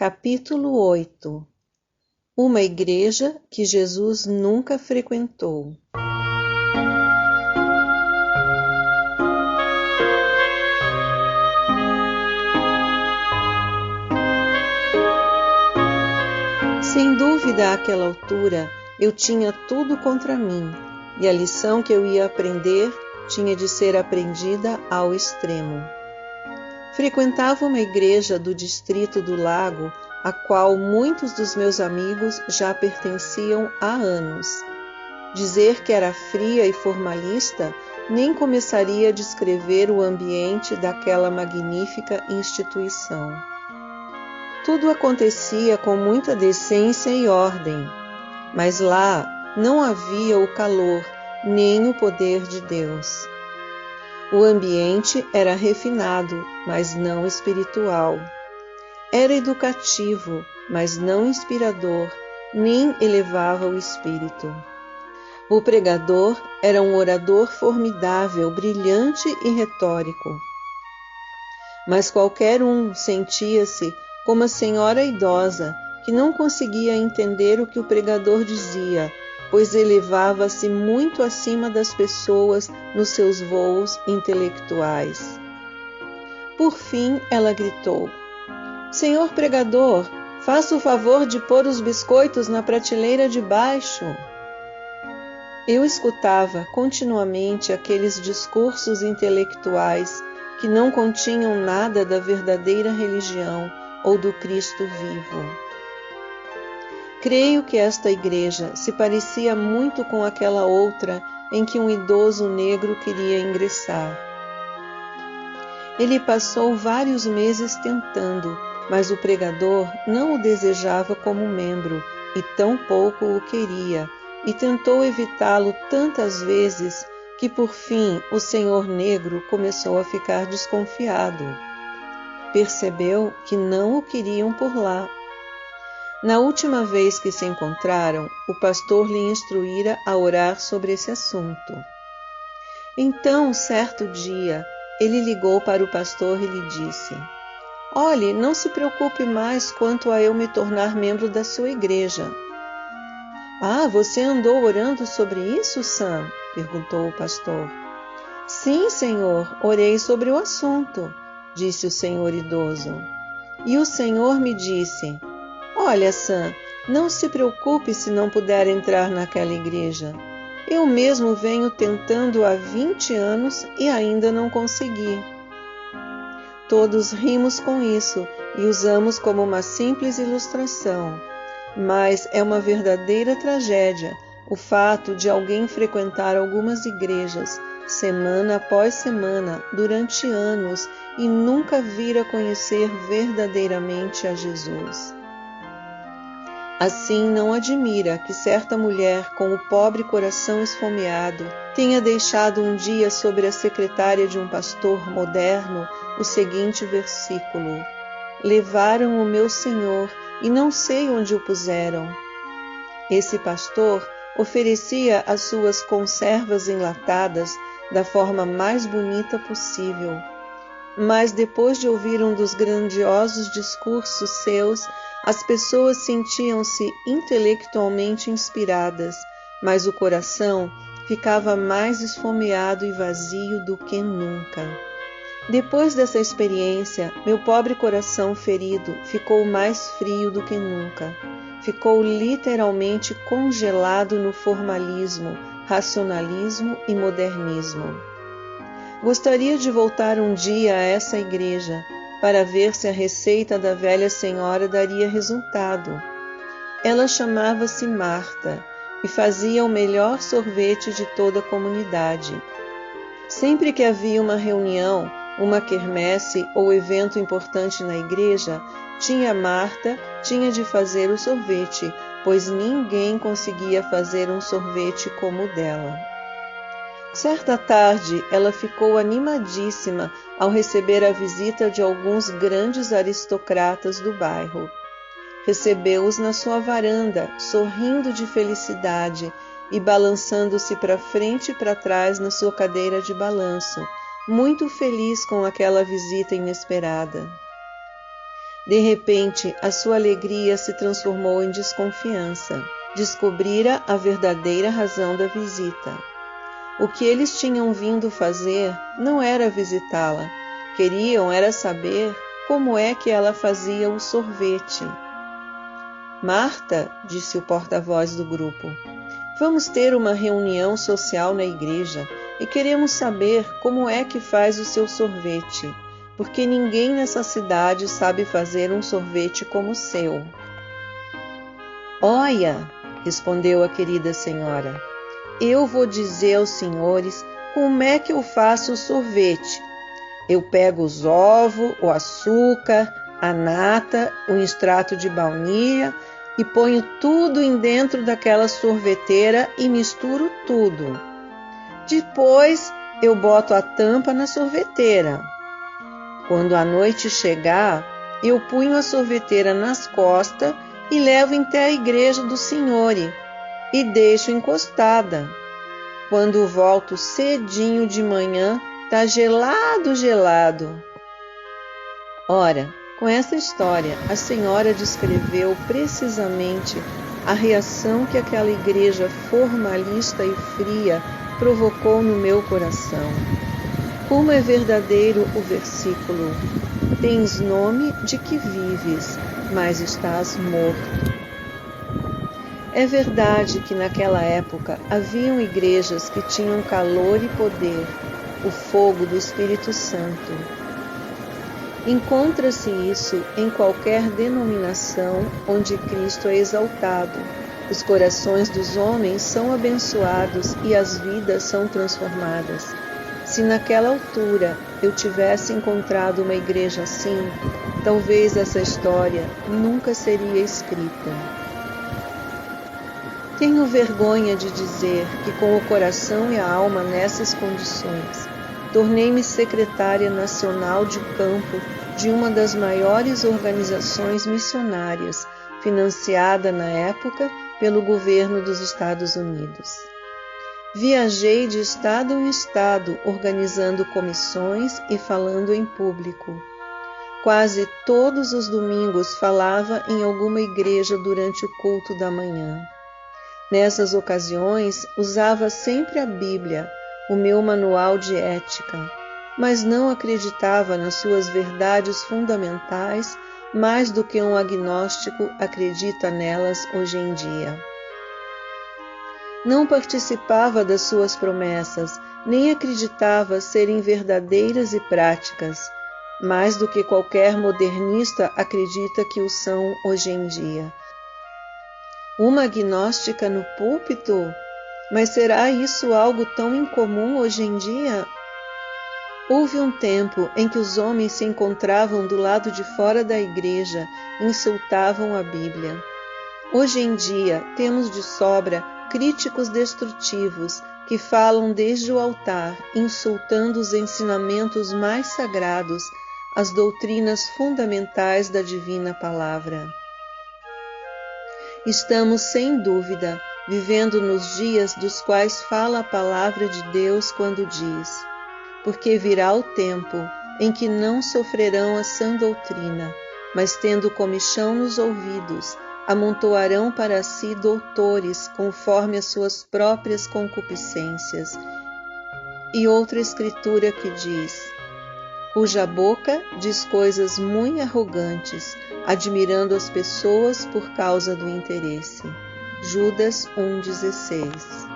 Capítulo 8. Uma igreja que Jesus nunca frequentou. Sem dúvida, àquela altura, eu tinha tudo contra mim, e a lição que eu ia aprender tinha de ser aprendida ao extremo. Frequentava uma igreja do distrito do Lago, a qual muitos dos meus amigos já pertenciam há anos. Dizer que era fria e formalista nem começaria a descrever o ambiente daquela magnífica instituição. Tudo acontecia com muita decência e ordem, mas lá não havia o calor nem o poder de Deus. O ambiente era refinado, mas não espiritual. Era educativo, mas não inspirador, nem elevava o espírito. O pregador era um orador formidável, brilhante e retórico. Mas qualquer um sentia-se como a senhora idosa, que não conseguia entender o que o pregador dizia, pois elevava-se muito acima das pessoas nos seus voos intelectuais. Por fim, ela gritou: "Senhor pregador, faça o favor de pôr os biscoitos na prateleira de baixo." Eu escutava continuamente aqueles discursos intelectuais que não continham nada da verdadeira religião ou do Cristo vivo. Creio que esta igreja se parecia muito com aquela outra em que um idoso negro queria ingressar. Ele passou vários meses tentando, mas o pregador não o desejava como membro e tampouco o queria, e tentou evitá-lo tantas vezes que por fim o senhor negro começou a ficar desconfiado. Percebeu que não o queriam por lá. Na última vez que se encontraram, o pastor lhe instruíra a orar sobre esse assunto. Então, certo dia, ele ligou para o pastor e lhe disse: "Olhe, não se preocupe mais quanto a eu me tornar membro da sua igreja." "Ah, você andou orando sobre isso, Sam?" perguntou o pastor. "Sim, senhor, orei sobre o assunto", disse o senhor idoso. "E o senhor me disse: olha, Sam, não se preocupe se não puder entrar naquela igreja. Eu mesmo venho tentando há 20 anos e ainda não consegui." Todos rimos com isso e usamos como uma simples ilustração, mas é uma verdadeira tragédia o fato de alguém frequentar algumas igrejas, semana após semana, durante anos, e nunca vir a conhecer verdadeiramente a Jesus. Assim, não admira que certa mulher com o pobre coração esfomeado tenha deixado um dia sobre a secretária de um pastor moderno o seguinte versículo: "Levaram o meu Senhor e não sei onde o puseram." Esse pastor oferecia as suas conservas enlatadas da forma mais bonita possível. Mas depois de ouvir um dos grandiosos discursos seus, as pessoas sentiam-se intelectualmente inspiradas, mas o coração ficava mais esfomeado e vazio do que nunca. Depois dessa experiência, meu pobre coração ferido ficou mais frio do que nunca. Ficou literalmente congelado no formalismo, racionalismo e modernismo. Gostaria de voltar um dia a essa igreja, para ver se a receita da velha senhora daria resultado. Ela chamava-se Marta e fazia o melhor sorvete de toda a comunidade. Sempre que havia uma reunião, uma quermesse ou evento importante na igreja, Marta tinha de fazer o sorvete, pois ninguém conseguia fazer um sorvete como o dela. Certa tarde, ela ficou animadíssima ao receber a visita de alguns grandes aristocratas do bairro. Recebeu-os na sua varanda, sorrindo de felicidade e balançando-se para frente e para trás na sua cadeira de balanço, muito feliz com aquela visita inesperada. De repente, a sua alegria se transformou em desconfiança. Descobrira a verdadeira razão da visita. O que eles tinham vindo fazer não era visitá-la. Queriam era saber como é que ela fazia o sorvete. Marta, disse o porta-voz do grupo, vamos ter uma reunião social na igreja e queremos saber como é que faz o seu sorvete, porque ninguém nessa cidade sabe fazer um sorvete como o seu. Olha, respondeu a querida senhora, eu vou dizer aos senhores como é que eu faço o sorvete. Eu pego os ovos, o açúcar, a nata, um extrato de baunilha e ponho tudo em dentro daquela sorveteira e misturo tudo. Depois eu boto a tampa na sorveteira. Quando a noite chegar, eu punho a sorveteira nas costas e levo até a igreja do Senhor e deixo encostada. Quando volto cedinho de manhã, tá gelado. Ora, com essa história, a senhora descreveu precisamente a reação que aquela igreja formalista e fria provocou no meu coração. Como é verdadeiro o versículo: tens nome de que vives, mas estás morto. É verdade que naquela época haviam igrejas que tinham calor e poder, o fogo do Espírito Santo. Encontra-se isso em qualquer denominação onde Cristo é exaltado. Os corações dos homens são abençoados e as vidas são transformadas. Se naquela altura eu tivesse encontrado uma igreja assim, talvez essa história nunca seria escrita. Tenho vergonha de dizer que, com o coração e a alma nessas condições, tornei-me secretária nacional de campo de uma das maiores organizações missionárias, financiada na época pelo governo dos Estados Unidos. Viajei de estado em estado, organizando comissões e falando em público. Quase todos os domingos falava em alguma igreja durante o culto da manhã. Nessas ocasiões, usava sempre a Bíblia, o meu manual de ética, mas não acreditava nas suas verdades fundamentais mais do que um agnóstico acredita nelas hoje em dia. Não participava das suas promessas, nem acreditava serem verdadeiras e práticas, mais do que qualquer modernista acredita que o são hoje em dia. Uma agnóstica no púlpito? Mas será isso algo tão incomum hoje em dia? Houve um tempo em que os homens se encontravam do lado de fora da igreja e insultavam a Bíblia. Hoje em dia temos de sobra críticos destrutivos que falam desde o altar, insultando os ensinamentos mais sagrados, as doutrinas fundamentais da divina palavra. Estamos, sem dúvida, vivendo nos dias dos quais fala a palavra de Deus quando diz: porque virá o tempo em que não sofrerão a sã doutrina, mas tendo comichão nos ouvidos, amontoarão para si doutores conforme as suas próprias concupiscências. E outra escritura que diz: cuja boca diz coisas muito arrogantes, admirando as pessoas por causa do interesse. Judas 1,16.